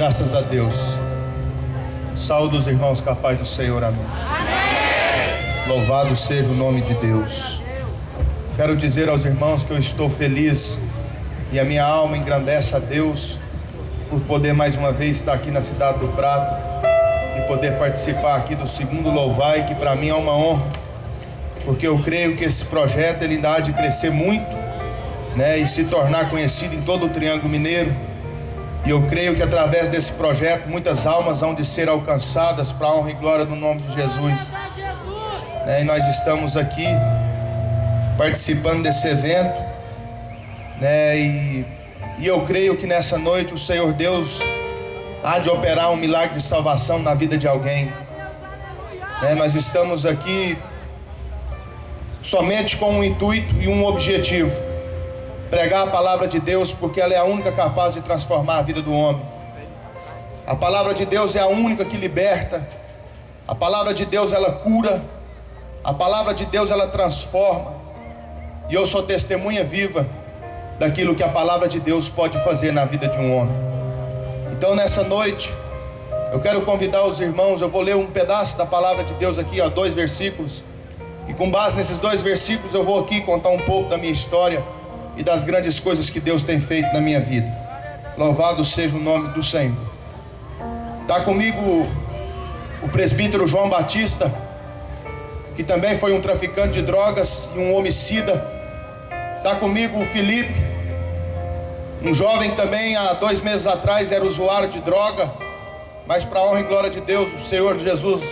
Graças a Deus. Saúde os irmãos com a paz do Senhor, amém. Amém. Louvado seja o nome de Deus. Quero dizer aos irmãos que eu estou feliz e a minha alma engrandece a Deus por poder mais uma vez estar aqui na cidade do Prado e poder participar aqui do segundo Louvai, que para mim é uma honra, porque eu creio que esse projeto ele ainda há de crescer muito, né, e se tornar conhecido em todo o Triângulo Mineiro. E eu creio que através desse projeto muitas almas hão de ser alcançadas para a honra e glória do nome de Jesus. E nós estamos aqui participando desse evento, né? E eu creio que nessa noite o Senhor Deus há de operar um milagre de salvação na vida de alguém. Nós estamos aqui somente com um intuito e um objetivo: pregar a palavra de Deus, porque ela é a única capaz de transformar a vida do homem. A palavra de Deus é a única que liberta. A palavra de Deus ela cura. A palavra de Deus ela transforma. E eu sou testemunha viva daquilo que a palavra de Deus pode fazer na vida de um homem. Então nessa noite eu quero convidar os irmãos. Eu vou ler um pedaço da palavra de Deus aqui, 2 versículos. E com base nesses 2 versículos eu vou aqui contar um pouco da minha história e das grandes coisas que Deus tem feito na minha vida. Louvado seja o nome do Senhor. Está comigo o presbítero João Batista, que também foi um traficante de drogas e um homicida. Está comigo o Felipe, um jovem que também há 2 meses atrás era usuário de droga, mas para a honra e glória de Deus, o Senhor Jesus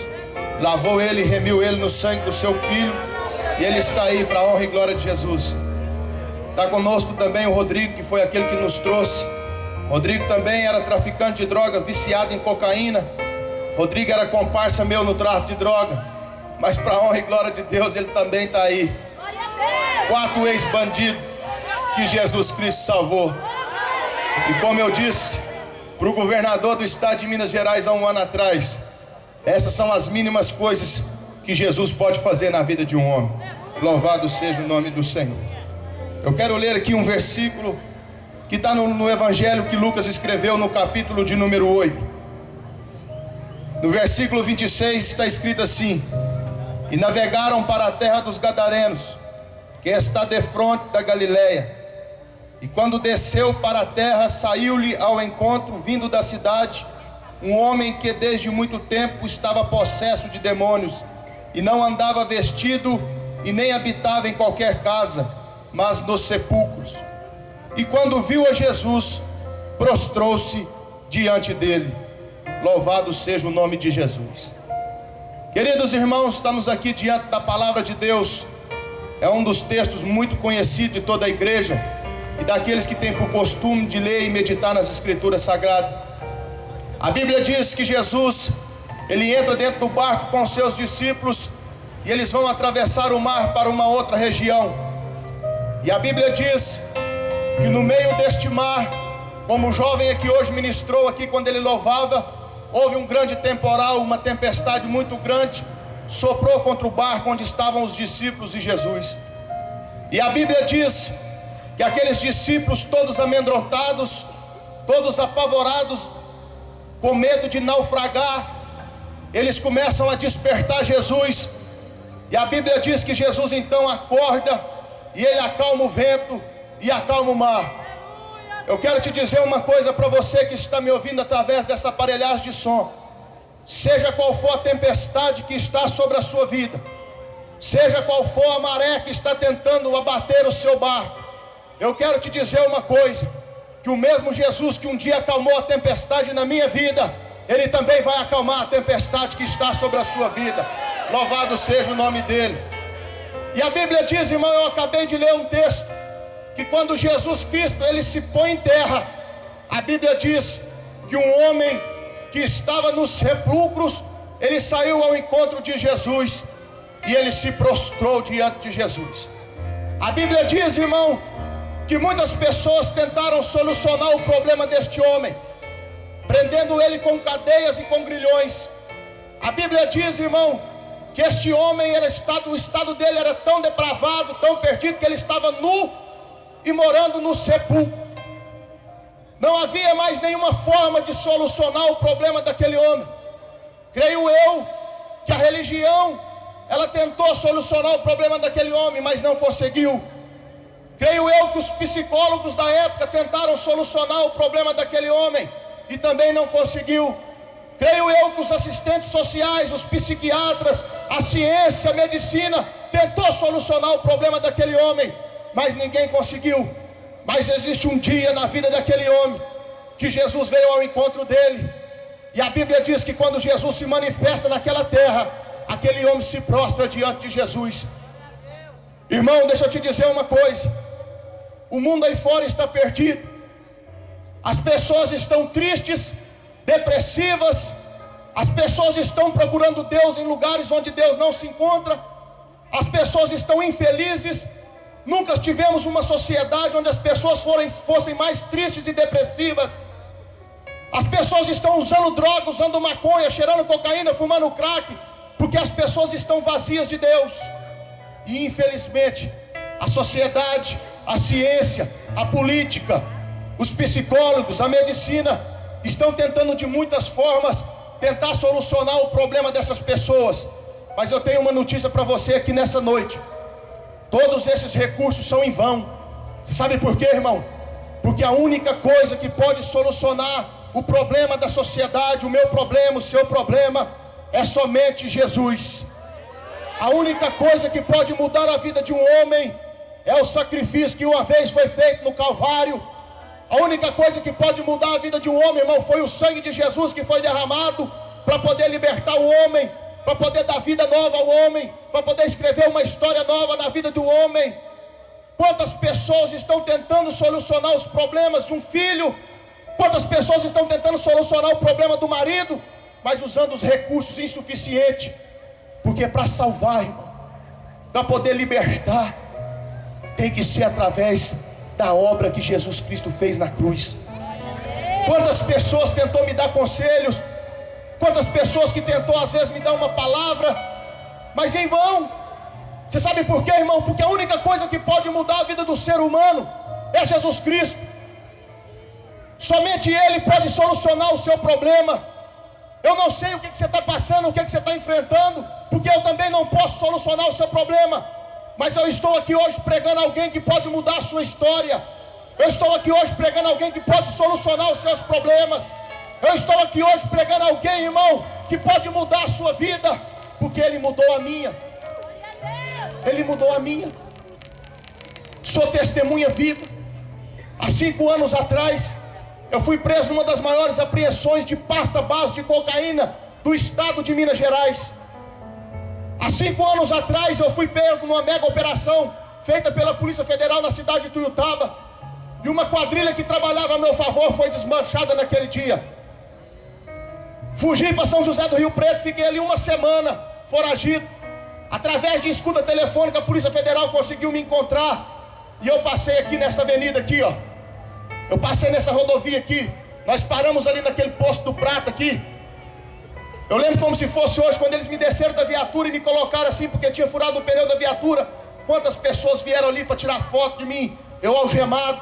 lavou ele e remiu ele no sangue do seu filho, e ele está aí para a honra e glória de Jesus. Está conosco também o Rodrigo, que foi aquele que nos trouxe. Rodrigo também era traficante de droga, viciado em cocaína. Rodrigo era comparsa meu no tráfico de droga, mas para a honra e glória de Deus ele também está aí. 4 ex-bandidos que Jesus Cristo salvou. E como eu disse para o governador do estado de Minas Gerais há um ano atrás, essas são as mínimas coisas que Jesus pode fazer na vida de um homem. Louvado seja o nome do Senhor. Eu quero ler aqui um versículo que está no Evangelho que Lucas escreveu, no capítulo de número 8. No versículo 26 está escrito assim: E navegaram para a terra dos Gadarenos, que está defronte da Galileia. E quando desceu para a terra, saiu-lhe ao encontro, vindo da cidade, um homem que desde muito tempo estava possesso de demônios, e não andava vestido e nem habitava em qualquer casa, mas nos sepulcros. E quando viu a Jesus, prostrou-se diante dele. Louvado seja o nome de Jesus. Queridos irmãos, estamos aqui diante da palavra de Deus. É um dos textos muito conhecidos de toda a igreja e daqueles que têm por costume de ler e meditar nas escrituras sagradas. A Bíblia diz que Jesus, ele entra dentro do barco com seus discípulos e eles vão atravessar o mar para uma outra região. E a Bíblia diz que no meio deste mar, como o jovem aqui hoje ministrou aqui quando ele louvava, houve um grande temporal, uma tempestade muito grande, soprou contra o barco onde estavam os discípulos e Jesus. E a Bíblia diz que aqueles discípulos todos amedrontados, todos apavorados, com medo de naufragar, eles começam a despertar Jesus. E a Bíblia diz que Jesus então acorda e ele acalma o vento e acalma o mar. Eu quero te dizer uma coisa para você que está me ouvindo através dessa aparelhagem de som. Seja qual for a tempestade que está sobre a sua vida, seja qual for a maré que está tentando abater o seu barco, eu quero te dizer uma coisa: que o mesmo Jesus que um dia acalmou a tempestade na minha vida, ele também vai acalmar a tempestade que está sobre a sua vida. Louvado seja o nome dele. E a Bíblia diz, irmão, eu acabei de ler um texto, que quando Jesus Cristo ele se põe em terra, a Bíblia diz que um homem que estava nos sepulcros, ele saiu ao encontro de Jesus e ele se prostrou diante de Jesus. A Bíblia diz, irmão, que muitas pessoas tentaram solucionar o problema deste homem, prendendo ele com cadeias e com grilhões. A Bíblia diz, irmão, que este homem, o estado dele era tão depravado, tão perdido, que ele estava nu e morando no sepulcro. Não havia mais nenhuma forma de solucionar o problema daquele homem. Creio eu que a religião, ela tentou solucionar o problema daquele homem, mas não conseguiu. Creio eu que os psicólogos da época tentaram solucionar o problema daquele homem e também não conseguiu. Creio eu que os assistentes sociais, os psiquiatras, a ciência, a medicina tentou solucionar o problema daquele homem, mas ninguém conseguiu. Mas existe um dia na vida daquele homem que Jesus veio ao encontro dele, e a Bíblia diz que quando Jesus se manifesta naquela terra, aquele homem se prostra diante de Jesus. Irmão, deixa eu te dizer uma coisa: o mundo aí fora está perdido, as pessoas estão tristes, depressivas, as pessoas estão procurando Deus em lugares onde Deus não se encontra, as pessoas estão infelizes. Nunca tivemos uma sociedade onde as pessoas fossem mais tristes e depressivas. As pessoas estão usando droga, usando maconha, cheirando cocaína, fumando crack, porque as pessoas estão vazias de Deus. E infelizmente a sociedade, a ciência, a política, os psicólogos, a medicina estão tentando de muitas formas tentar solucionar o problema dessas pessoas. Mas eu tenho uma notícia para você aqui nessa noite: todos esses recursos são em vão. Você sabe por quê, irmão? Porque a única coisa que pode solucionar o problema da sociedade, o meu problema, o seu problema, é somente Jesus. A única coisa que pode mudar a vida de um homem é o sacrifício que uma vez foi feito no Calvário. A única coisa que pode mudar a vida de um homem, irmão, foi o sangue de Jesus que foi derramado para poder libertar o homem, para poder dar vida nova ao homem, para poder escrever uma história nova na vida do homem. Quantas pessoas estão tentando solucionar os problemas de um filho? Quantas pessoas estão tentando solucionar o problema do marido, mas usando os recursos insuficientes? Porque para salvar, irmão, para poder libertar, tem que ser através da obra que Jesus Cristo fez na cruz. Quantas pessoas tentou me dar conselhos, quantas pessoas que tentou às vezes me dar uma palavra, mas em vão. Você sabe por quê, irmão? Porque a única coisa que pode mudar a vida do ser humano é Jesus Cristo. Somente Ele pode solucionar o seu problema. Eu não sei o que você está passando, o que você está enfrentando, porque eu também não posso solucionar o seu problema. Mas eu estou aqui hoje pregando alguém que pode mudar a sua história. Eu estou aqui hoje pregando alguém que pode solucionar os seus problemas. Eu estou aqui hoje pregando alguém, irmão, que pode mudar a sua vida, porque Ele mudou a minha. Ele mudou a minha. Sou testemunha viva. Há 5 anos atrás, eu fui preso numa das maiores apreensões de pasta base de cocaína do estado de Minas Gerais. Há 5 anos atrás eu fui pego numa mega operação feita pela Polícia Federal na cidade de Tuiutaba, e uma quadrilha que trabalhava a meu favor foi desmanchada naquele dia. Fugi para São José do Rio Preto, fiquei ali uma semana foragido. Através de escuta telefônica a Polícia Federal conseguiu me encontrar, e eu passei aqui nessa avenida aqui, ó. Eu passei nessa rodovia aqui. Nós paramos ali naquele posto do Prata aqui. Eu lembro como se fosse hoje, quando eles me desceram da viatura e me colocaram assim, porque tinha furado o pneu da viatura. Quantas pessoas vieram ali para tirar foto de mim, eu algemado,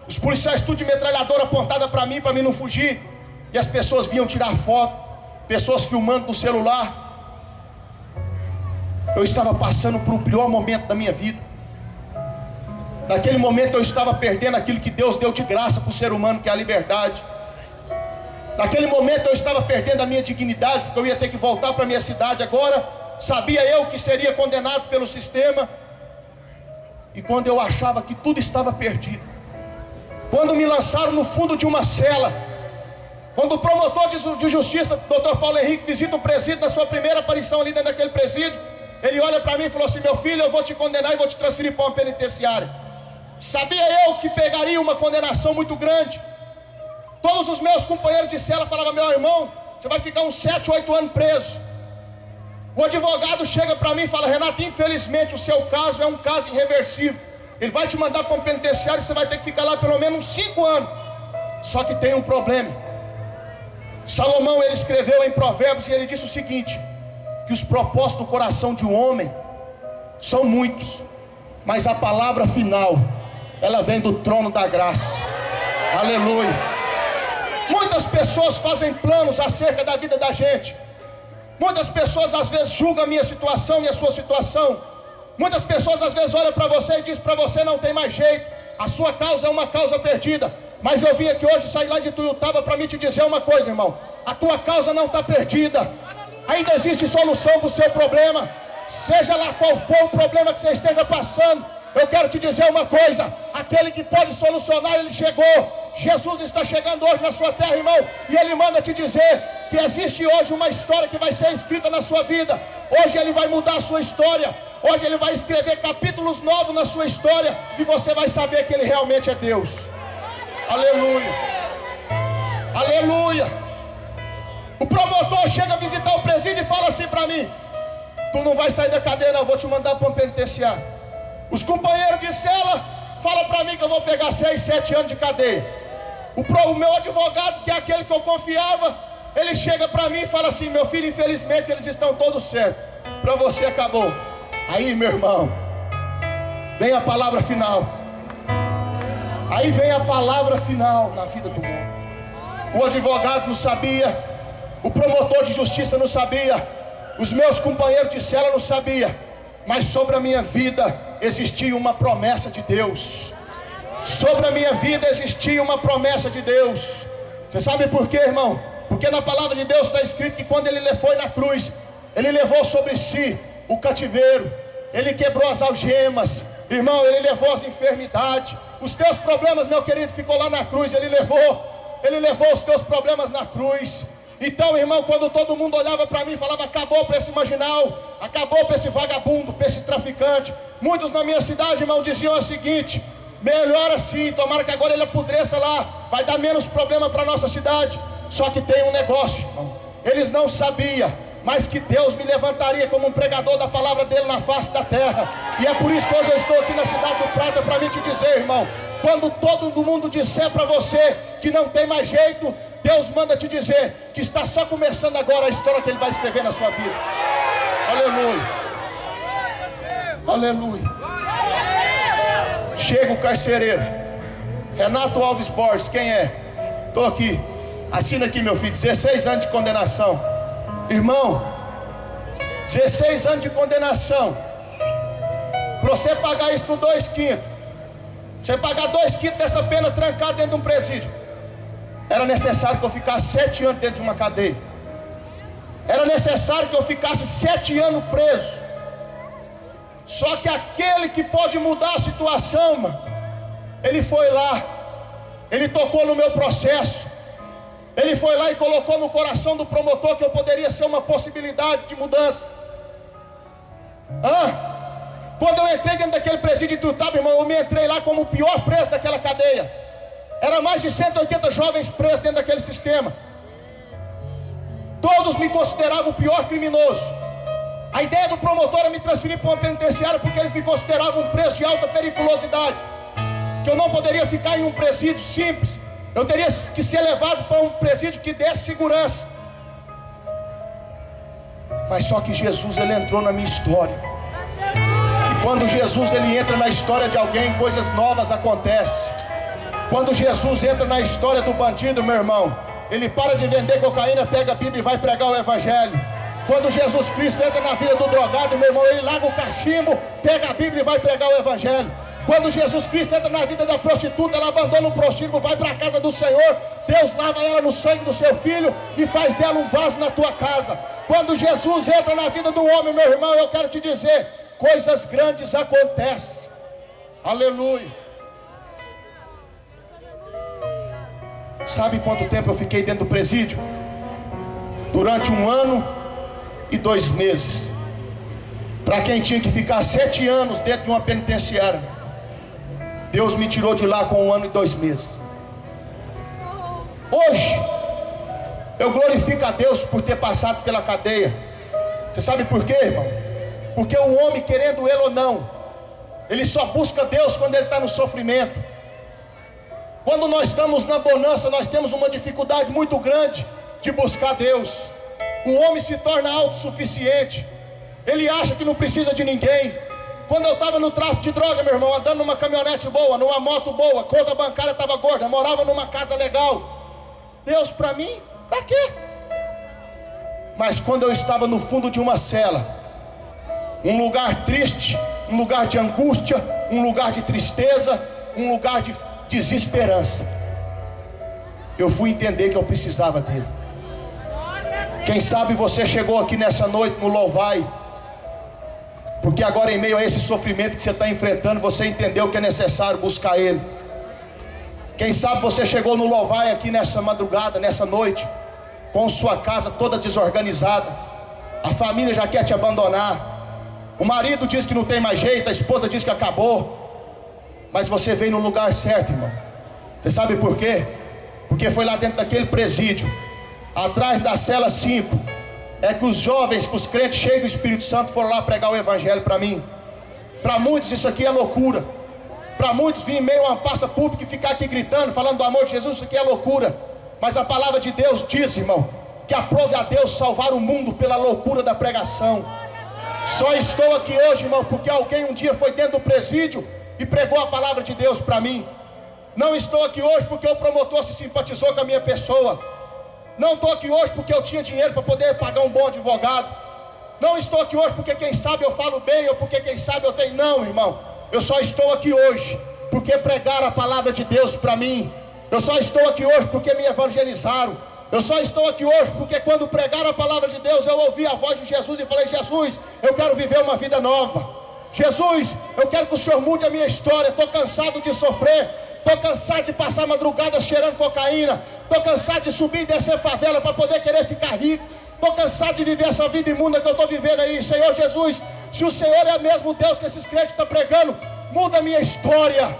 os policiais tudo de metralhadora apontada para mim não fugir. E as pessoas vinham tirar foto, pessoas filmando no celular. Eu estava passando por o pior momento da minha vida. Naquele momento eu estava perdendo aquilo que Deus deu de graça para o ser humano, que é a liberdade. Naquele momento eu estava perdendo a minha dignidade, porque eu ia ter que voltar para a minha cidade agora. Sabia eu que seria condenado pelo sistema. E quando eu achava que tudo estava perdido, quando me lançaram no fundo de uma cela, quando o promotor de justiça, Dr. Paulo Henrique, visita o presídio na sua primeira aparição ali dentro daquele presídio, ele olha para mim e falou assim: meu filho, eu vou te condenar e vou te transferir para uma penitenciária. Sabia eu que pegaria uma condenação muito grande. Todos os meus companheiros de cela falavam: meu irmão, você vai ficar uns 7, 8 anos preso. O advogado chega para mim e fala: Renato, infelizmente o seu caso é um caso irreversível. Ele vai te mandar para um penitenciário e você vai ter que ficar lá pelo menos uns 5 anos. Só que tem um problema. Salomão, ele escreveu em Provérbios e ele disse o seguinte: que os propósitos do coração de um homem são muitos, mas a palavra final, ela vem do trono da graça. Aleluia. Muitas pessoas fazem planos acerca da vida da gente. Muitas pessoas às vezes julgam a minha situação e a sua situação. Muitas pessoas às vezes olham para você e dizem para você: não tem mais jeito, a sua causa é uma causa perdida. Mas eu vim aqui hoje, sair lá de Tuiutaba para me te dizer uma coisa, irmão: a tua causa não está perdida. Ainda existe solução para o seu problema. Seja lá qual for o problema que você esteja passando, eu quero te dizer uma coisa: aquele que pode solucionar, ele chegou. Jesus está chegando hoje na sua terra, irmão, e ele manda te dizer que existe hoje uma história que vai ser escrita na sua vida. Hoje ele vai mudar a sua história. Hoje ele vai escrever capítulos novos na sua história, e você vai saber que ele realmente é Deus. Aleluia, aleluia. O promotor chega a visitar o presídio e fala assim para mim: tu não vai sair da cadeia não, eu vou te mandar para um penitenciário. Os companheiros de cela falam para mim que eu vou pegar 6, 7 anos de cadeia. O meu advogado, que é aquele que eu confiava, ele chega para mim e fala assim: meu filho, infelizmente eles estão todos certos, para você acabou. Aí, meu irmão, vem a palavra final. Aí vem a palavra final na vida do homem. O advogado não sabia, o promotor de justiça não sabia, os meus companheiros de cela não sabiam, mas sobre a minha vida existia uma promessa de Deus. Sobre a minha vida existia uma promessa de Deus. Você sabe por quê, irmão? Porque na palavra de Deus está escrito que quando ele foi na cruz, ele levou sobre si o cativeiro, ele quebrou as algemas, irmão, ele levou as enfermidades. Os teus problemas, meu querido, ficou lá na cruz. Ele levou os teus problemas na cruz. Então, irmão, quando todo mundo olhava para mim e falava: acabou para esse marginal, acabou para esse vagabundo, para esse traficante, muitos na minha cidade, irmão, diziam o seguinte: melhor assim, tomara que agora ele apodreça lá, vai dar menos problema para a nossa cidade. Só que tem um negócio, irmão, eles não sabiam, mas que Deus me levantaria como um pregador da palavra dele na face da terra. E é por isso que hoje eu estou aqui na cidade do Prata, para me te dizer, irmão, quando todo mundo disser para você que não tem mais jeito, Deus manda te dizer que está só começando agora a história que ele vai escrever na sua vida. Aleluia, aleluia. Chega o carcereiro, Renato Alves Borges, quem é? Estou aqui, assina aqui, meu filho, 16 anos de condenação. Irmão, 16 anos de condenação. Para você pagar isso por 2/5, você pagar 2/5 dessa pena trancado dentro de um presídio, era necessário que eu ficasse 7 anos dentro de uma cadeia. Era necessário que eu ficasse 7 anos preso. Só que aquele que pode mudar a situação, mano, ele foi lá, ele tocou no meu processo, ele foi lá e colocou no coração do promotor que eu poderia ser uma possibilidade de mudança. Quando eu entrei dentro daquele presídio de Tuiutaba, irmão, eu me entrei lá como o pior preso daquela cadeia. Era mais de 180 jovens presos dentro daquele sistema. Todos me consideravam o pior criminoso. A ideia do promotor era me transferir para uma penitenciária porque eles me consideravam um preso de alta periculosidade, que eu não poderia ficar em um presídio simples, eu teria que ser levado para um presídio que desse segurança. Mas só que Jesus, ele entrou na minha história. E quando Jesus, ele entra na história de alguém, coisas novas acontecem. Quando Jesus entra na história do bandido, meu irmão, ele para de vender cocaína, pega a Bíblia e vai pregar o Evangelho. Quando Jesus Cristo entra na vida do drogado, meu irmão, ele larga o cachimbo, pega a Bíblia e vai pregar o Evangelho. Quando Jesus Cristo entra na vida da prostituta, ela abandona o prostíbulo, vai para a casa do Senhor. Deus lava ela no sangue do seu filho e faz dela um vaso na tua casa. Quando Jesus entra na vida do homem, meu irmão, eu quero te dizer, coisas grandes acontecem. Aleluia. Sabe quanto tempo eu fiquei dentro do presídio? Durante 1 ano e 2 meses. Para quem tinha que ficar 7 anos dentro de uma penitenciária, Deus me tirou de lá com 1 ano e 2 meses. Hoje eu glorifico a Deus por ter passado pela cadeia. Você sabe por quê, irmão? Porque o homem, querendo ele ou não, ele só busca Deus quando ele está no sofrimento. Quando nós estamos na bonança, nós temos uma dificuldade muito grande de buscar Deus. O homem se torna autossuficiente, ele acha que não precisa de ninguém. Quando eu estava no tráfico de droga, meu irmão, andando numa caminhonete boa, numa moto boa, conta bancária estava gorda, morava numa casa legal, Deus para mim, para quê? Mas quando eu estava no fundo de uma cela, um lugar triste, um lugar de angústia, um lugar de tristeza, um lugar de desesperança, eu fui entender que eu precisava dele. Quem sabe você chegou aqui nessa noite no Louvai, porque agora em meio a esse sofrimento que você está enfrentando, você entendeu que é necessário buscar ele. Quem sabe você chegou no Louvai aqui nessa madrugada, nessa noite, com sua casa toda desorganizada, a família já quer te abandonar, o marido diz que não tem mais jeito, a esposa diz que acabou, mas você veio no lugar certo, irmão. Você sabe por quê? Porque foi lá dentro daquele presídio, atrás da cela 5, é que os jovens, que os crentes cheios do Espírito Santo foram lá pregar o evangelho para mim. Para muitos isso aqui é loucura. Para muitos vir em meio a uma praça pública e ficar aqui gritando, falando do amor de Jesus, isso aqui é loucura. Mas a palavra de Deus diz, irmão, que aprove a Deus salvar o mundo pela loucura da pregação. Só estou aqui hoje, irmão, porque alguém um dia foi dentro do presídio e pregou a palavra de Deus para mim. Não estou aqui hoje porque o promotor se simpatizou com a minha pessoa. Não estou aqui hoje porque eu tinha dinheiro para poder pagar um bom advogado. Não estou aqui hoje porque quem sabe eu falo bem, ou porque quem sabe eu tenho. Não, irmão, eu só estou aqui hoje porque pregaram a palavra de Deus para mim. Eu só estou aqui hoje porque me evangelizaram. Eu só estou aqui hoje porque quando pregaram a palavra de Deus, eu ouvi a voz de Jesus e falei: Jesus, eu quero viver uma vida nova. Jesus, eu quero que o Senhor mude a minha história. Estou cansado de sofrer, estou cansado de passar madrugada cheirando cocaína, estou cansado de subir e descer favela para poder querer ficar rico, estou cansado de viver essa vida imunda que eu estou vivendo aí. Senhor Jesus, se o Senhor é o mesmo Deus que esses crentes estão pregando, muda a minha história,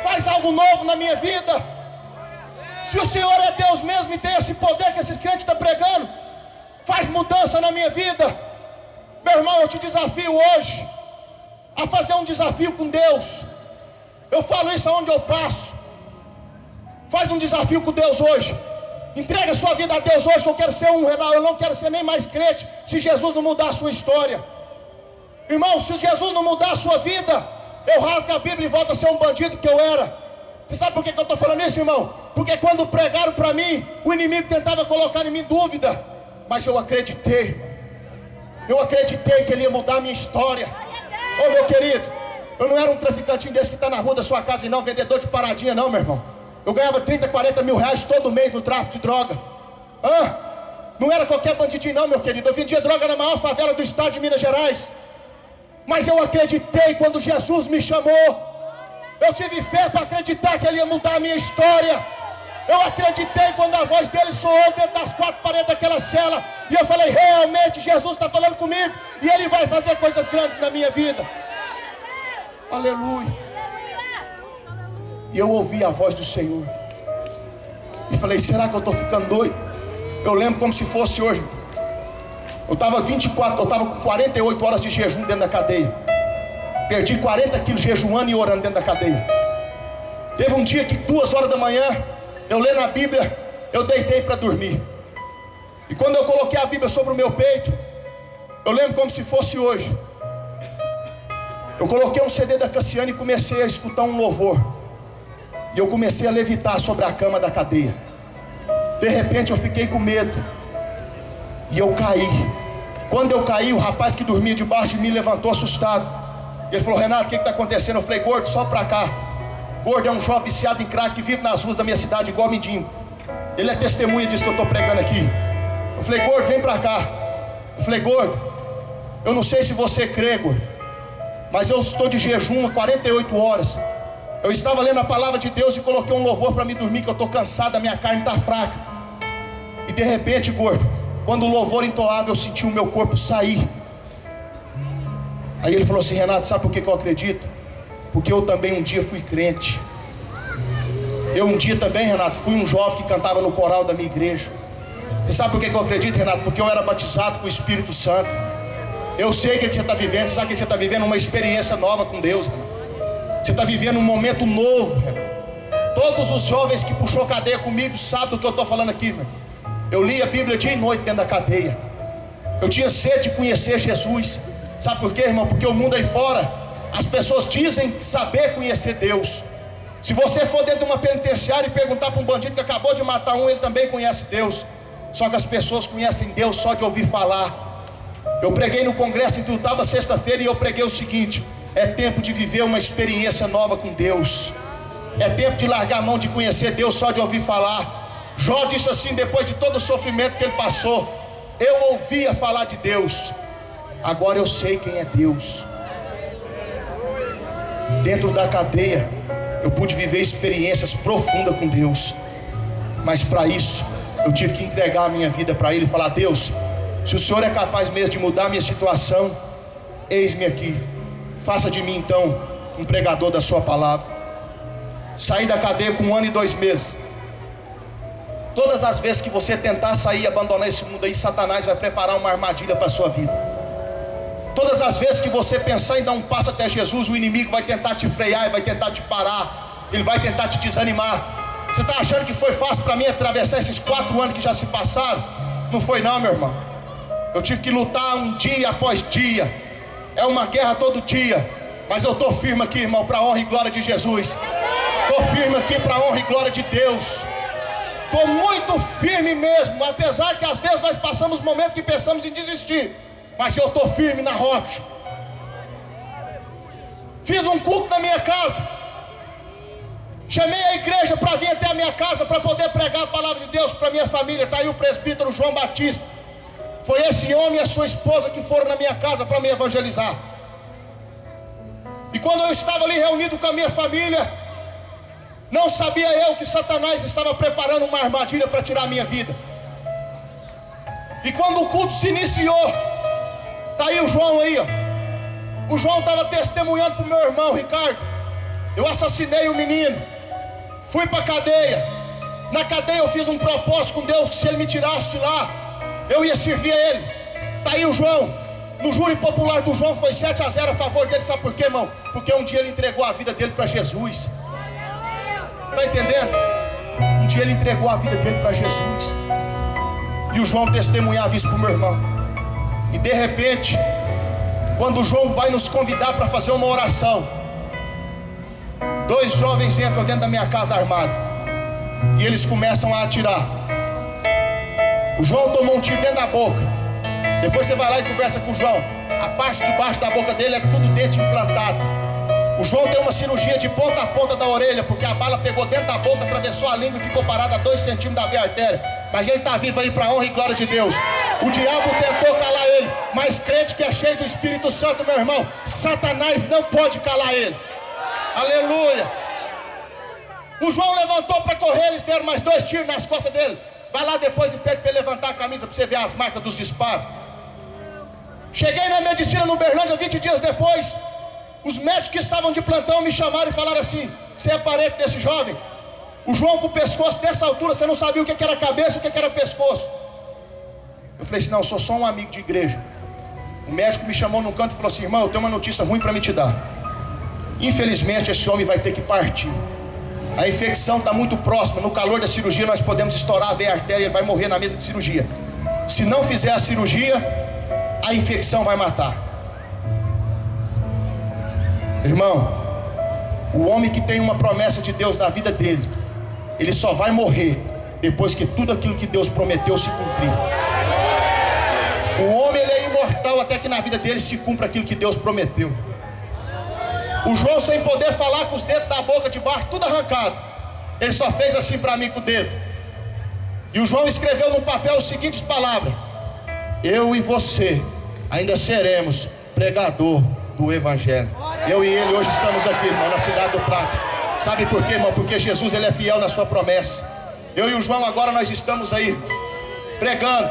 faz algo novo na minha vida. Se o Senhor é Deus mesmo e tem esse poder que esses crentes estão pregando, faz mudança na minha vida. Meu irmão, eu te desafio hoje a fazer um desafio com Deus. Eu falo isso aonde eu passo. Faz um desafio com Deus hoje. Entrega a sua vida a Deus hoje, que eu quero ser um renal. Eu não quero ser nem mais crente se Jesus não mudar a sua história. Irmão, se Jesus não mudar a sua vida, eu rasgo a Bíblia e volto a ser um bandido que eu era. Você sabe por que eu estou falando isso, irmão? Porque quando pregaram para mim, o inimigo tentava colocar em mim dúvida, mas eu acreditei, irmão. Eu acreditei que ele ia mudar a minha história. Ô meu querido, eu não era um traficantinho desse que está na rua da sua casa e não, vendedor de paradinha não, meu irmão. Eu ganhava 30, 40 mil reais todo mês no tráfico de droga. Não era qualquer bandidinho não, meu querido. Eu vendia droga na maior favela do estado de Minas Gerais. Mas eu acreditei quando Jesus me chamou. Eu tive fé para acreditar que ele ia mudar a minha história. Eu acreditei quando a voz dele soou dentro das 4 paredes daquela cela. E eu falei: realmente Jesus está falando comigo, e ele vai fazer coisas grandes na minha vida. Aleluia. E eu ouvi a voz do Senhor e falei: será que eu estou ficando doido? Eu lembro como se fosse hoje. Eu estava com 48 horas de jejum dentro da cadeia. Perdi 40 quilos jejuando e orando dentro da cadeia. Teve um dia que 2 horas da manhã, eu lendo a Bíblia, eu deitei para dormir. E quando eu coloquei a Bíblia sobre o meu peito, eu lembro como se fosse hoje. Eu coloquei um CD da Cassiane e comecei a escutar um louvor. E eu comecei a levitar sobre a cama da cadeia. De repente eu fiquei com medo. E eu caí. Quando eu caí, o rapaz que dormia debaixo de mim levantou assustado. Ele falou: Renato, o que está acontecendo? Eu falei: gordo, só pra cá. Gordo é um jovem viciado em crack que vive nas ruas da minha cidade igual mendigo. Ele é testemunha disso que eu estou pregando aqui. Eu falei: gordo, vem pra cá. Eu falei: gordo, eu não sei se você crê, gordo, mas eu estou de jejum há 48 horas. Eu estava lendo a palavra de Deus e coloquei um louvor para me dormir, que eu estou cansado, a minha carne está fraca. E de repente, gordo, quando o louvor entoava, eu senti o meu corpo sair. Aí ele falou assim: Renato, sabe por que eu acredito? Porque eu também um dia fui crente. Eu um dia também, Renato, fui um jovem que cantava no coral da minha igreja. Você sabe por que eu acredito, Renato? Porque eu era batizado com o Espírito Santo. Eu sei o que você está vivendo. Você sabe que você está vivendo uma experiência nova com Deus, Renato. Você está vivendo um momento novo, Renato. Todos os jovens que puxou cadeia comigo sabem do que eu estou falando aqui, meu. Eu li a Bíblia dia e noite dentro da cadeia. Eu tinha sede de conhecer Jesus. Sabe por quê, irmão? Porque o mundo aí fora, as pessoas dizem saber conhecer Deus, Se você for dentro de uma penitenciária e perguntar para um bandido que acabou de matar um, ele também conhece Deus. Só que as pessoas conhecem Deus só de ouvir falar. Eu preguei no congresso em Tuiutaba sexta-feira e eu preguei o seguinte: é tempo de viver uma experiência nova com Deus. É tempo de largar a mão de conhecer Deus só de ouvir falar. Jó disse assim, depois de todo o sofrimento que ele passou: eu ouvia falar de Deus, agora eu sei quem é Deus. Dentro da cadeia eu pude viver experiências profundas com Deus, mas para isso eu tive que entregar a minha vida para Ele e falar: Deus, se o Senhor é capaz mesmo de mudar a minha situação, eis-me aqui, faça de mim então um pregador da sua palavra. Saí da cadeia com 1 ano e 2 meses. Todas as vezes que você tentar sair e abandonar esse mundo aí, Satanás vai preparar uma armadilha para a sua vida. Todas as vezes que você pensar em dar um passo até Jesus, o inimigo vai tentar te frear e vai tentar te parar. Ele vai tentar te desanimar. Você está achando que foi fácil para mim atravessar esses 4 anos que já se passaram? Não foi não, meu irmão. Eu tive que lutar um dia após dia. É uma guerra todo dia. Mas eu estou firme aqui, irmão, para a honra e glória de Jesus. Estou firme aqui para a honra e glória de Deus. Estou muito firme mesmo. Apesar que às vezes nós passamos momentos que pensamos em desistir, mas eu estou firme na rocha. Fiz um culto na minha casa. Chamei a igreja para vir até a minha casa para poder pregar a palavra de Deus para minha família. Está aí o presbítero João Batista. Foi esse homem e a sua esposa que foram na minha casa para me evangelizar. E quando eu estava ali reunido com a minha família, não sabia eu que Satanás estava preparando uma armadilha para tirar a minha vida. E quando o culto se iniciou, está aí o João aí, ó. O João estava testemunhando para o meu irmão Ricardo: eu assassinei o menino, fui para a cadeia. Na cadeia eu fiz um propósito com Deus, que se ele me tirasse de lá, eu ia servir a ele. Está aí o João. No júri popular do João foi 7-0 a favor dele. Sabe por quê, irmão? Porque um dia ele entregou a vida dele para Jesus. Está entendendo? Um dia ele entregou a vida dele para Jesus. E o João testemunhava isso para o meu irmão. E de repente, quando o João vai nos convidar para fazer uma oração, 2 jovens entram dentro da minha casa armados. E eles começam a atirar. O João tomou um tiro dentro da boca. Depois você vai lá e conversa com o João. A parte de baixo da boca dele é tudo dente implantado. O João tem uma cirurgia de ponta a ponta da orelha, porque a bala pegou dentro da boca, atravessou a língua e ficou parada a 2 centímetros da veia artéria. Mas ele está vivo aí para a honra e glória de Deus. O diabo tentou calar ele, mas crente que é cheio do Espírito Santo, meu irmão, Satanás não pode calar ele. Aleluia. O João levantou para correr, eles deram mais 2 tiros nas costas dele. Vai lá depois e pede para ele levantar a camisa para você ver as marcas dos disparos. Cheguei na medicina no Uberlândia 20 dias depois. Os médicos que estavam de plantão me chamaram e falaram assim: você é parente desse jovem? O João com o pescoço dessa altura, você não sabia o que era cabeça, o que era pescoço. Eu falei assim: não, eu sou só um amigo de igreja. O médico me chamou num canto e falou assim: irmão, eu tenho uma notícia ruim para me te dar. Infelizmente esse homem vai ter que partir. A infecção está muito próxima. No calor da cirurgia nós podemos estourar a veia artéria. Ele vai morrer na mesa de cirurgia. Se não fizer a cirurgia, a infecção vai matar. Irmão, o homem que tem uma promessa de Deus na vida dele, ele só vai morrer depois que tudo aquilo que Deus prometeu se cumprir. O homem, ele é imortal até que na vida dele se cumpra aquilo que Deus prometeu. O João, sem poder falar, com os dedos da boca de baixo tudo arrancado, ele só fez assim para mim com o dedo. E o João escreveu no papel as seguintes palavras: eu e você ainda seremos pregador do Evangelho. Eu e ele hoje estamos aqui, irmão, na cidade do Prata. Sabe por quê, irmão? Porque Jesus, ele é fiel na sua promessa. Eu e o João agora nós estamos aí pregando.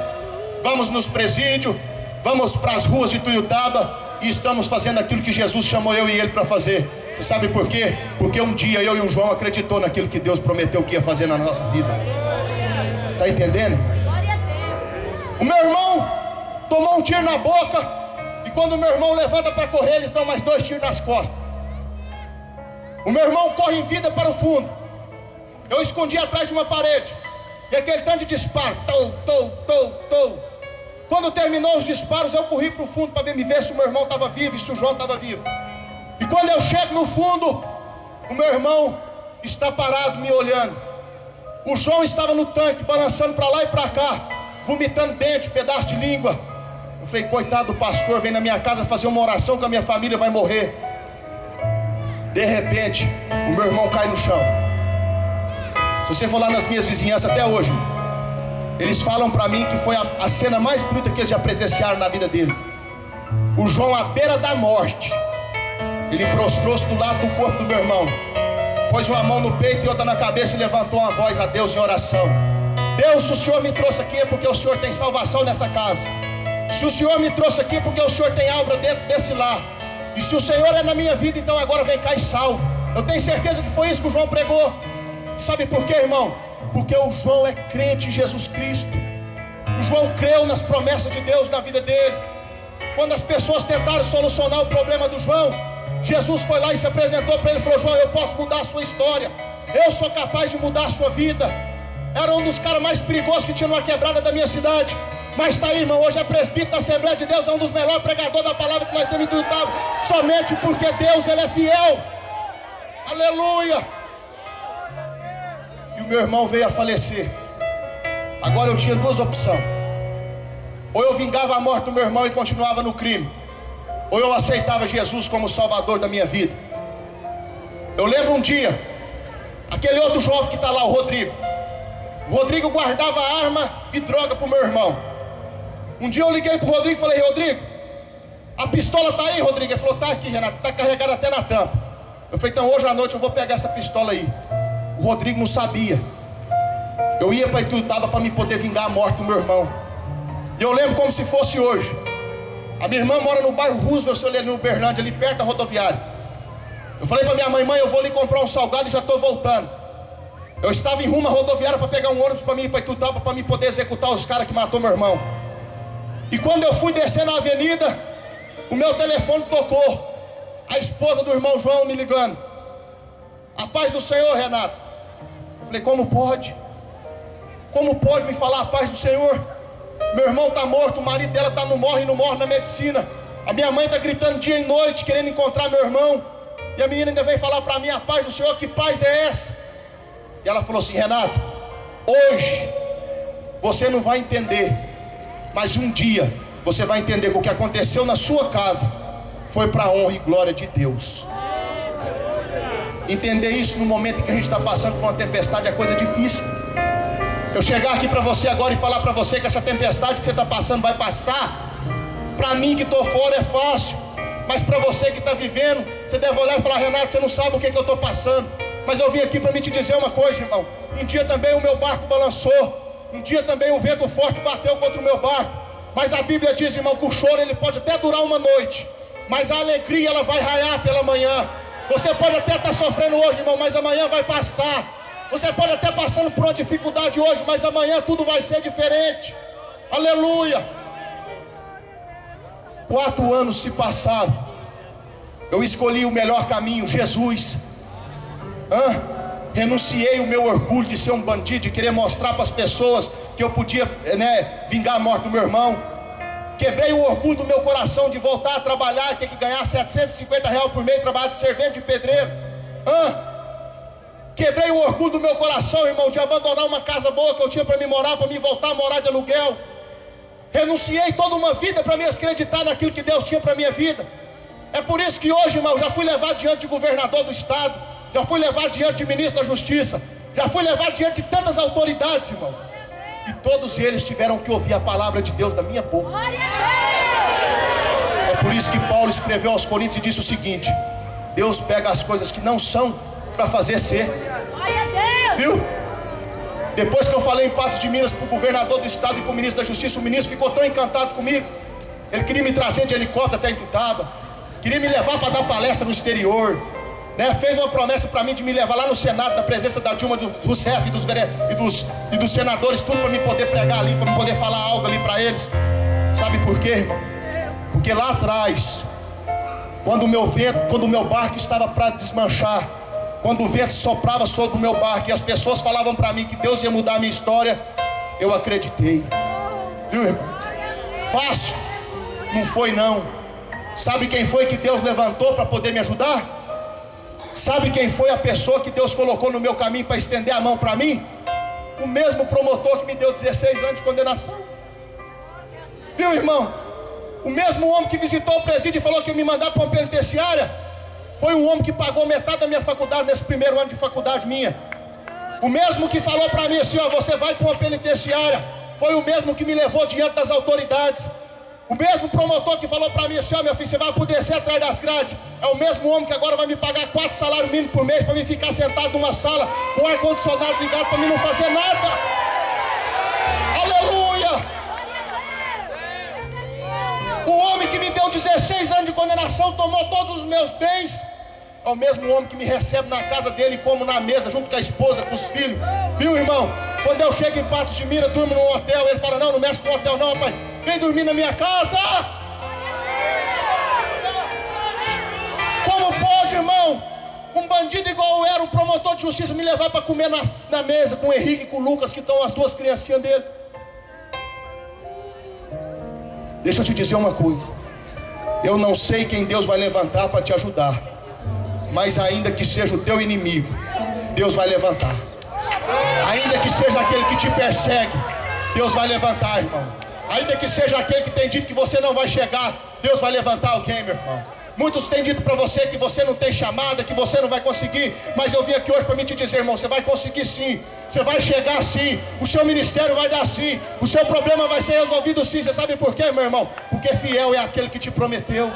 Vamos nos presídios, vamos para as ruas de Tuiutaba e estamos fazendo aquilo que Jesus chamou eu e ele para fazer. Você sabe por quê? Porque um dia eu e o João acreditou naquilo que Deus prometeu que ia fazer na nossa vida. Está entendendo? O meu irmão tomou um tiro na boca, e quando o meu irmão levanta para correr, eles dão mais 2 tiros nas costas. O meu irmão corre em vida para o fundo. Eu escondi atrás de uma parede, e aquele tanto de disparo, Quando terminou os disparos, eu corri para o fundo para me ver se o meu irmão estava vivo e se o João estava vivo. E quando eu chego no fundo, o meu irmão está parado me olhando. O João estava no tanque, balançando para lá e para cá, vomitando dente, pedaço de língua. Eu falei, coitado do pastor, vem na minha casa fazer uma oração que a minha família vai morrer. De repente, o meu irmão cai no chão. Se você for lá nas minhas vizinhanças até hoje, eles falam para mim que foi a cena mais bruta que eles já presenciaram na vida dele. O João à beira da morte, ele prostrou-se do lado do corpo do meu irmão, pôs uma mão no peito e outra na cabeça e levantou uma voz a Deus em oração. Deus, se o Senhor me trouxe aqui é porque o Senhor tem salvação nessa casa. Se o Senhor me trouxe aqui é porque o Senhor tem obra dentro desse lar. E se o Senhor é na minha vida, então agora vem cá e salve. Eu tenho certeza que foi isso que o João pregou. Sabe por quê, irmão? Porque o João é crente em Jesus Cristo. O João creu nas promessas de Deus na vida dele. Quando as pessoas tentaram solucionar o problema do João, Jesus foi lá e se apresentou para ele e falou, João, eu posso mudar a sua história. Eu sou capaz de mudar a sua vida. Era um dos caras mais perigosos que tinha numa quebrada da minha cidade. Mas está aí, irmão, hoje é presbítero da Assembleia de Deus, é um dos melhores pregadores da palavra que nós temos em Ituiutaba. Somente porque Deus, Ele é fiel. Aleluia. E o meu irmão veio a falecer. Agora eu tinha duas opções. Ou eu vingava a morte do meu irmão e continuava no crime, ou eu aceitava Jesus como Salvador da minha vida. Eu lembro um dia, aquele outro jovem que está lá, o Rodrigo. O Rodrigo guardava arma e droga para o meu irmão. Um dia eu liguei para o Rodrigo e falei, Rodrigo, a pistola está aí, Rodrigo? Ele falou, está aqui, Renato, está carregada até na tampa. Eu falei, então hoje à noite eu vou pegar essa pistola aí. O Rodrigo não sabia. Eu ia para Ituiutaba para me poder vingar a morte do meu irmão. E eu lembro como se fosse hoje. A minha irmã mora no bairro Roosevelt, ali no Uberlândia, ali perto da rodoviária. Eu falei para minha mãe, mãe, eu vou ali comprar um salgado e já estou voltando. Eu estava em rumo à rodoviária para pegar um ônibus para mim ir para Ituiutaba, para mim poder executar os caras que matou meu irmão. E quando eu fui descer na avenida, o meu telefone tocou. A esposa do irmão João me ligando. A paz do Senhor, Renato. Eu falei, como pode? Como pode me falar a paz do Senhor? Meu irmão está morto, o marido dela está no morre e não morre na medicina. A minha mãe está gritando dia e noite, querendo encontrar meu irmão. E a menina ainda veio falar para mim, a paz do Senhor, que paz é essa? E ela falou assim, Renato, hoje você não vai entender, mas um dia você vai entender que o que aconteceu na sua casa foi para a honra e glória de Deus. Entender isso no momento em que a gente está passando por uma tempestade é coisa difícil. Eu chegar aqui para você agora e falar para você que essa tempestade que você está passando vai passar, para mim que estou fora é fácil, mas para você que está vivendo, você deve olhar e falar, Renato, você não sabe o que eu estou passando. Mas eu vim aqui para me te dizer uma coisa, irmão. Um dia também o meu barco balançou. Um dia também o vento forte bateu contra o meu barco. Mas a Bíblia diz, irmão, que o choro ele pode até durar uma noite, mas a alegria ela vai raiar pela manhã. Você pode até estar sofrendo hoje, irmão, mas amanhã vai passar. Você pode até passando por uma dificuldade hoje, mas amanhã tudo vai ser diferente. Aleluia. 4 anos se passaram. Eu escolhi o melhor caminho, Jesus. Renunciei o meu orgulho de ser um bandido, de querer mostrar para as pessoas que eu podia, vingar a morte do meu irmão. Quebrei o orgulho do meu coração de voltar a trabalhar e ter que ganhar R$750 por mês, trabalhar de servente de pedreiro. Quebrei o orgulho do meu coração, irmão, de abandonar uma casa boa que eu tinha para me morar, para me voltar a morar de aluguel. Renunciei toda uma vida para me acreditar naquilo que Deus tinha para minha vida. É por isso que hoje, irmão, já fui levado diante de governador do estado, já fui levado diante de ministro da justiça, já fui levado diante de tantas autoridades, irmão. E todos eles tiveram que ouvir a palavra de Deus da minha boca. É por isso que Paulo escreveu aos Coríntios e disse o seguinte: Deus pega as coisas que não são para fazer ser. Viu? Depois que eu falei em Patos de Minas para o governador do estado e para o ministro da justiça, o ministro ficou tão encantado comigo. Ele queria me trazer de helicóptero até Ituiutaba, queria me levar para dar palestra no exterior, fez uma promessa para mim de me levar lá no Senado, na presença da Dilma, do Rousseff e dos senadores, tudo para me poder pregar ali, para me poder falar algo ali para eles. Sabe por quê, irmão? Porque lá atrás, quando o meu barco estava para desmanchar, quando o vento soprava sobre o meu barco e as pessoas falavam para mim que Deus ia mudar a minha história, eu acreditei. Viu, irmão? Fácil? Não foi não. Sabe quem foi que Deus levantou para poder me ajudar? Sabe quem foi a pessoa que Deus colocou no meu caminho para estender a mão para mim? O mesmo promotor que me deu 16 anos de condenação. Viu, irmão? O mesmo homem que visitou o presídio e falou que ia me mandar para uma penitenciária, foi um homem que pagou metade da minha faculdade nesse primeiro ano de faculdade minha. O mesmo que falou para mim assim, ó, você vai para uma penitenciária, foi o mesmo que me levou diante das autoridades. O mesmo promotor que falou para mim assim, ó, meu filho, você vai apodrecer atrás das grades. É o mesmo homem que agora vai me pagar 4 salários mínimos por mês para mim ficar sentado numa sala com o ar-condicionado ligado para mim não fazer nada. Aleluia! O homem que me deu 16 anos de condenação, tomou todos os meus bens, é o mesmo homem que me recebe na casa dele, como na mesa, junto com a esposa, com os filhos. Viu, irmão? Quando eu chego em Patos de Minas, durmo num hotel, ele fala, não mexe com hotel não, rapaz, vem dormir na minha casa. Como pode, irmão, um bandido igual eu era, um promotor de justiça, me levar para comer na mesa com o Henrique e com o Lucas, que estão as duas criancinhas dele? Deixa eu te dizer uma coisa, eu não sei quem Deus vai levantar para te ajudar, mas ainda que seja o teu inimigo, Deus vai levantar. Ainda que seja aquele que te persegue, Deus vai levantar, irmão. Ainda que seja aquele que tem dito que você não vai chegar, Deus vai levantar alguém, meu irmão. Muitos têm dito para você que você não tem chamada, que você não vai conseguir, mas eu vim aqui hoje para me te dizer, irmão, você vai conseguir sim, você vai chegar sim, o seu ministério vai dar sim, o seu problema vai ser resolvido sim. Você sabe por quê, meu irmão? Porque fiel é aquele que te prometeu.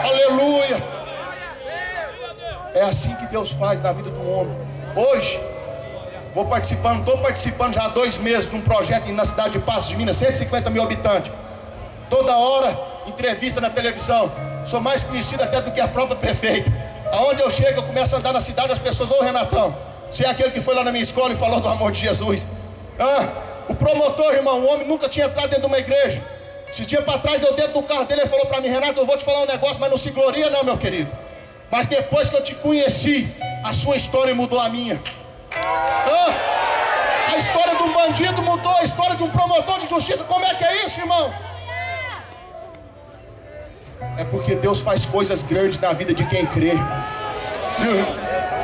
Aleluia. É assim que Deus faz na vida do homem. Hoje estou participando já há 2 meses de um projeto na cidade de Patos de Minas, 150 mil habitantes. Toda hora, entrevista na televisão. Sou mais conhecido até do que a própria prefeita. Aonde eu chego, eu começo a andar na cidade, as pessoas, ô Renatão, você é aquele que foi lá na minha escola e falou do amor de Jesus. O promotor, irmão, o homem nunca tinha entrado dentro de uma igreja. Esses dias para trás, eu dentro do carro dele, ele falou para mim, Renato, eu vou te falar um negócio, mas não se gloria não, meu querido. Mas depois que eu te conheci, a sua história mudou a minha. A história de um bandido mudou a história de um promotor de justiça. Como é que é isso, irmão? É porque Deus faz coisas grandes na vida de quem crê.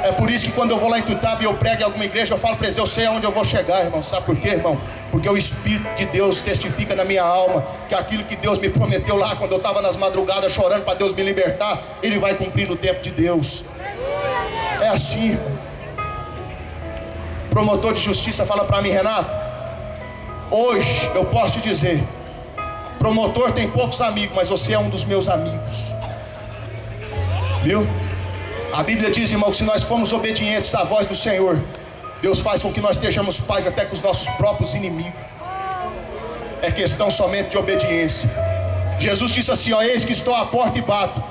É por isso que quando eu vou lá em Tuiutaba e eu prego em alguma igreja, eu falo para eles, eu sei aonde eu vou chegar, irmão. Sabe por quê, irmão? Porque o Espírito de Deus testifica na minha alma que aquilo que Deus me prometeu lá, quando eu estava nas madrugadas chorando para Deus me libertar, Ele vai cumprir no tempo de Deus. É assim, irmão. O promotor de justiça fala para mim, Renato, hoje eu posso te dizer, promotor tem poucos amigos, mas você é um dos meus amigos. Viu? A Bíblia diz, irmão, que se nós formos obedientes à voz do Senhor, Deus faz com que nós estejamos paz até com os nossos próprios inimigos. É questão somente de obediência. Jesus disse assim, ó, eis que estou à porta e bato.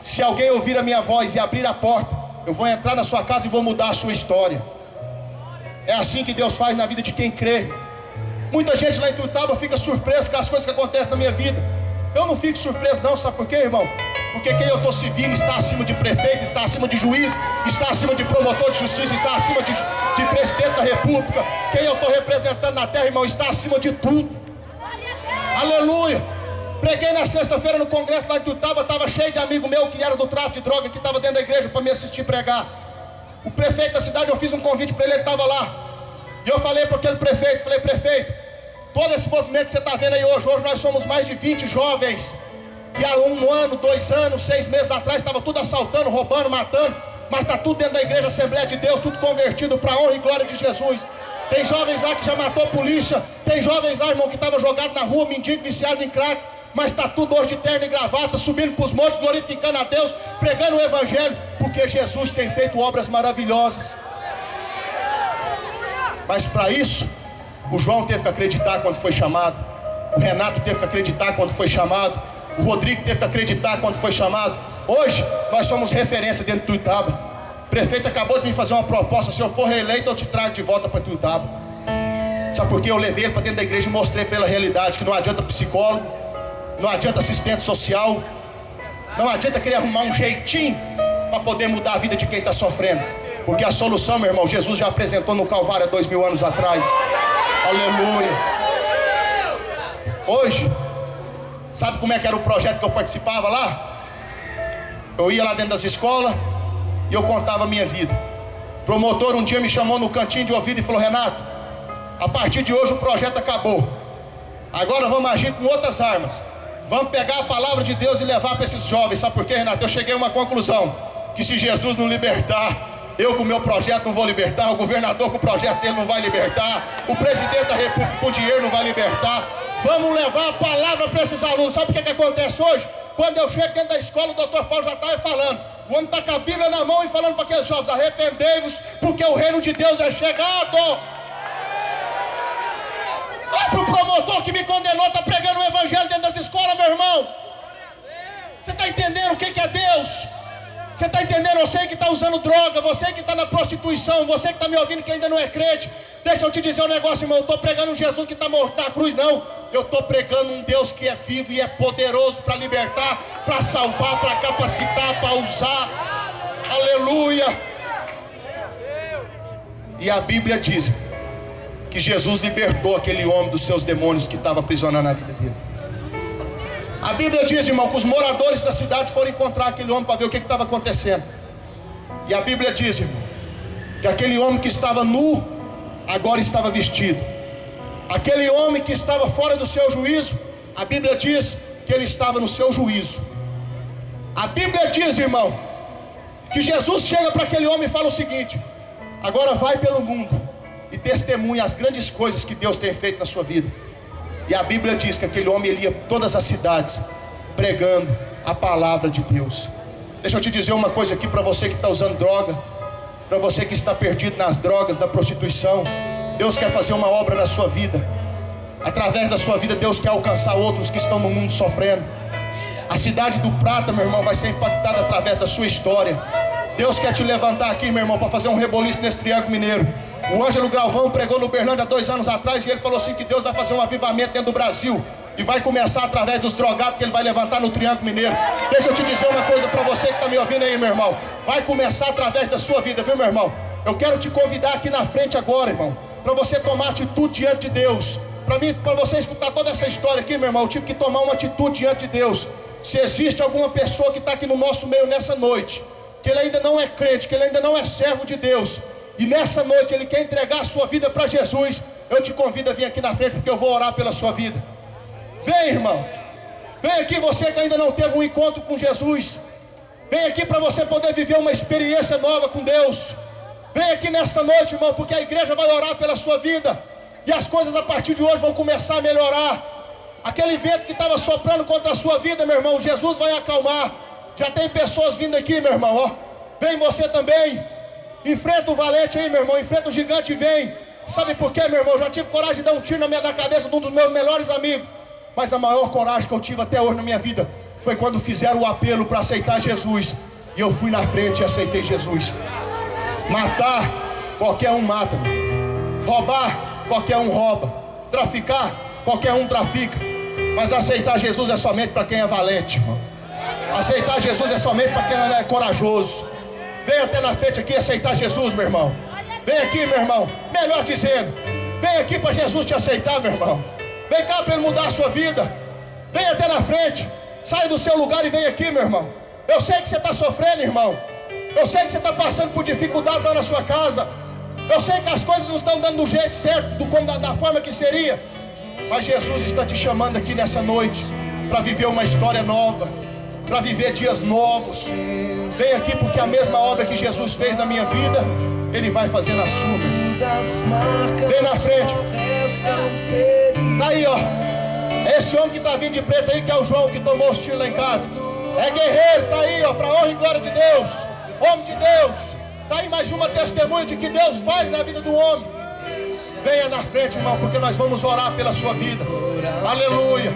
Se alguém ouvir a minha voz e abrir a porta, eu vou entrar na sua casa e vou mudar a sua história. É assim que Deus faz na vida de quem crê. Muita gente lá em Tuiutaba fica surpresa com as coisas que acontecem na minha vida. Eu não fico surpreso não, sabe por quê, irmão? Porque quem eu estou servindo está acima de prefeito, está acima de juiz, está acima de promotor de justiça, está acima de presidente da república. Quem eu estou representando na terra, irmão, está acima de tudo. Aleluia. Preguei na sexta-feira no congresso lá em Tuiutaba, estava cheio de amigo meu que era do tráfico de droga, que estava dentro da igreja para me assistir pregar. O prefeito da cidade, eu fiz um convite para ele estava lá. E eu falei para aquele prefeito, falei, prefeito, todo esse movimento que você está vendo aí hoje nós somos mais de 20 jovens, que há 1 ano, 2 anos, 6 meses atrás, estava tudo assaltando, roubando, matando, mas está tudo dentro da igreja Assembleia de Deus, tudo convertido para a honra e glória de Jesus. Tem jovens lá que já matou polícia, tem jovens lá, irmão, que estava jogado na rua, mendigo, viciado em crack, mas está tudo hoje de terno e gravata, subindo para os montes, glorificando a Deus, pregando o Evangelho, porque Jesus tem feito obras maravilhosas. Mas para isso, o João teve que acreditar quando foi chamado, o Renato teve que acreditar quando foi chamado, o Rodrigo teve que acreditar quando foi chamado. Hoje, nós somos referência dentro de Tuiutaba. O prefeito acabou de me fazer uma proposta, se eu for reeleito, eu te trago de volta para Tuiutaba. Sabe por quê? Eu levei ele para dentro da igreja e mostrei para ele a realidade, que não adianta psicólogo, não adianta assistente social, não adianta querer arrumar um jeitinho para poder mudar a vida de quem está sofrendo. Porque a solução, meu irmão, Jesus já apresentou no Calvário há 2000 anos atrás. Aleluia. Hoje, sabe como é que era o projeto que eu participava lá? Eu ia lá dentro das escolas, e eu contava a minha vida. O promotor um dia me chamou no cantinho de ouvido e falou: Renato, a partir de hoje o projeto acabou. Agora vamos agir com outras armas. Vamos pegar a palavra de Deus e levar para esses jovens. Sabe por quê, Renato? Eu cheguei a uma conclusão: que se Jesus não libertar, eu com o meu projeto não vou libertar, o governador com o projeto dele não vai libertar, o presidente da república com o dinheiro não vai libertar. Vamos levar a palavra para esses alunos. Sabe o que acontece hoje? Quando eu chego dentro da escola, o doutor Paulo já estava falando. O homem está com a Bíblia na mão e falando para aqueles jovens: arrependei-vos, porque o reino de Deus é chegado. Olha para o promotor que me condenou, está pregando o evangelho dentro das escolas, meu irmão. Você está entendendo o que é Deus? Você está entendendo? Você que está usando droga, você que está na prostituição, você que está me ouvindo que ainda não é crente, deixa eu te dizer um negócio, irmão. Eu estou pregando um Jesus que está morto na cruz, não. Eu estou pregando um Deus que é vivo e é poderoso para libertar, para salvar, para capacitar, para usar. Aleluia. E a Bíblia diz que Jesus libertou aquele homem dos seus demônios que estava aprisionando a vida dele. A Bíblia diz, irmão, que os moradores da cidade foram encontrar aquele homem para ver o que estava acontecendo. E a Bíblia diz, irmão, que aquele homem que estava nu, agora estava vestido. Aquele homem que estava fora do seu juízo, a Bíblia diz que ele estava no seu juízo. A Bíblia diz, irmão, que Jesus chega para aquele homem e fala o seguinte: agora vai pelo mundo e testemunha as grandes coisas que Deus tem feito na sua vida. E a Bíblia diz que aquele homem ia por todas as cidades pregando a palavra de Deus. Deixa eu te dizer uma coisa aqui para você que está usando droga, para você que está perdido nas drogas, da prostituição. Deus quer fazer uma obra na sua vida. Através da sua vida, Deus quer alcançar outros que estão no mundo sofrendo. A cidade do Prata, meu irmão, vai ser impactada através da sua história. Deus quer te levantar aqui, meu irmão, para fazer um reboliço nesse Triângulo Mineiro. O Ângelo Galvão pregou no Berlândia há 2 anos atrás, e ele falou assim que Deus vai fazer um avivamento dentro do Brasil, e vai começar através dos drogados que ele vai levantar no Triângulo Mineiro. Deixa eu te dizer uma coisa para você que está me ouvindo aí, meu irmão. Vai começar através da sua vida, viu, meu irmão? Eu quero te convidar aqui na frente agora, irmão, para você tomar atitude diante de Deus. Para você escutar toda essa história aqui, meu irmão, eu tive que tomar uma atitude diante de Deus. Se existe alguma pessoa que está aqui no nosso meio nessa noite, que ele ainda não é crente, que ele ainda não é servo de Deus, e nessa noite ele quer entregar a sua vida para Jesus, eu te convido a vir aqui na frente, porque eu vou orar pela sua vida. Vem, irmão. Vem aqui, você que ainda não teve um encontro com Jesus. Vem aqui para você poder viver uma experiência nova com Deus. Vem aqui nesta noite, irmão, porque a igreja vai orar pela sua vida, e as coisas a partir de hoje vão começar a melhorar. Aquele vento que estava soprando contra a sua vida, meu irmão, Jesus vai acalmar. Já tem pessoas vindo aqui, meu irmão, ó. Vem você também. Enfrenta o valente aí, meu irmão. Enfrenta o gigante e vem. Sabe por quê, meu irmão? Eu já tive coragem de dar um tiro na cabeça de um dos meus melhores amigos. Mas a maior coragem que eu tive até hoje na minha vida foi quando fizeram o apelo para aceitar Jesus. E eu fui na frente e aceitei Jesus. Matar, qualquer um mata, meu. Roubar, qualquer um rouba. Traficar, qualquer um trafica. Mas aceitar Jesus é somente para quem é valente, irmão. Aceitar Jesus é somente para quem é corajoso. Vem até na frente aqui aceitar Jesus, meu irmão. Vem aqui, meu irmão. Melhor dizendo, vem aqui para Jesus te aceitar, meu irmão. Vem cá para ele mudar a sua vida. Vem até na frente. Sai do seu lugar e vem aqui, meu irmão. Eu sei que você está sofrendo, irmão. Eu sei que você está passando por dificuldade lá na sua casa. Eu sei que as coisas não estão dando do jeito certo, da forma que seria. Mas Jesus está te chamando aqui nessa noite para viver uma história nova, para viver dias novos. Vem aqui porque a mesma obra que Jesus fez na minha vida, Ele vai fazer na sua. Vem na frente. Tá aí, ó. Esse homem que está vindo de preto aí, que é o João, que tomou os tiros lá em casa. É guerreiro, tá aí, ó, para honra e glória de Deus. Homem de Deus. Tá aí mais uma testemunha de que Deus faz na vida do homem. Venha na frente, irmão, porque nós vamos orar pela sua vida. Aleluia.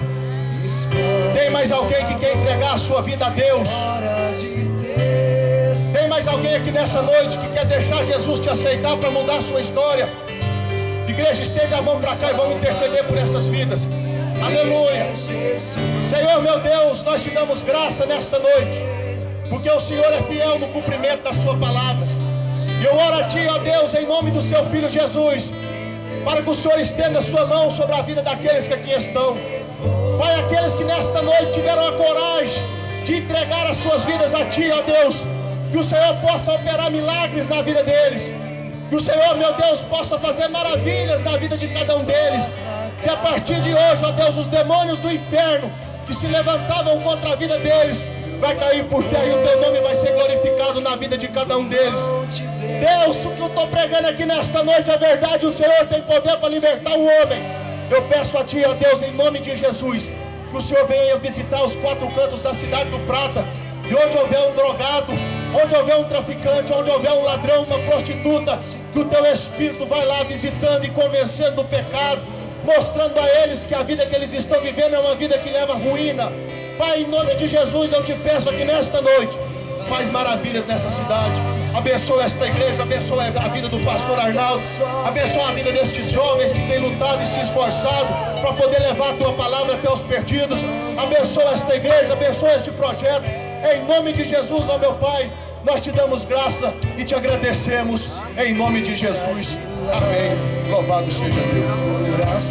Tem mais alguém que quer entregar a sua vida a Deus? Tem mais alguém aqui nessa noite que quer deixar Jesus te aceitar para mudar a sua história? Igreja, estenda a mão para cá e vamos interceder por essas vidas. Aleluia. Senhor meu Deus, nós te damos graça nesta noite, porque o Senhor é fiel no cumprimento da sua palavra. E eu oro a Ti, ó Deus, em nome do Seu Filho Jesus, para que o Senhor estenda a sua mão sobre a vida daqueles que aqui estão. Pai, aqueles que nesta noite tiveram a coragem de entregar as suas vidas a Ti, ó Deus, Que o Senhor possa operar milagres na vida deles. Que o Senhor, meu Deus, possa fazer maravilhas na vida de cada um deles. Que a partir de hoje, ó Deus, os demônios do inferno que se levantavam contra a vida deles vai cair por terra e o teu nome vai ser glorificado na vida de cada um deles. Deus, o que eu estou pregando aqui nesta noite é verdade. O Senhor tem poder para libertar o homem. Eu peço a Ti, ó Deus, em nome de Jesus, que o Senhor venha visitar os quatro cantos da cidade do Prata. E onde houver um drogado, onde houver um traficante, onde houver um ladrão, uma prostituta, que o Teu Espírito vai lá visitando e convencendo do pecado, mostrando a eles que a vida que eles estão vivendo é uma vida que leva à ruína. Pai, em nome de Jesus, eu Te peço aqui nesta noite, faz maravilhas nessa cidade. Abençoa esta igreja, abençoa a vida do pastor Arnaldo, abençoa a vida destes jovens que têm lutado e se esforçado para poder levar a Tua palavra até os perdidos. Abençoa esta igreja, abençoa este projeto. Em nome de Jesus, ó meu Pai, nós Te damos graça e Te agradecemos. Em nome de Jesus, amém. Louvado seja Deus.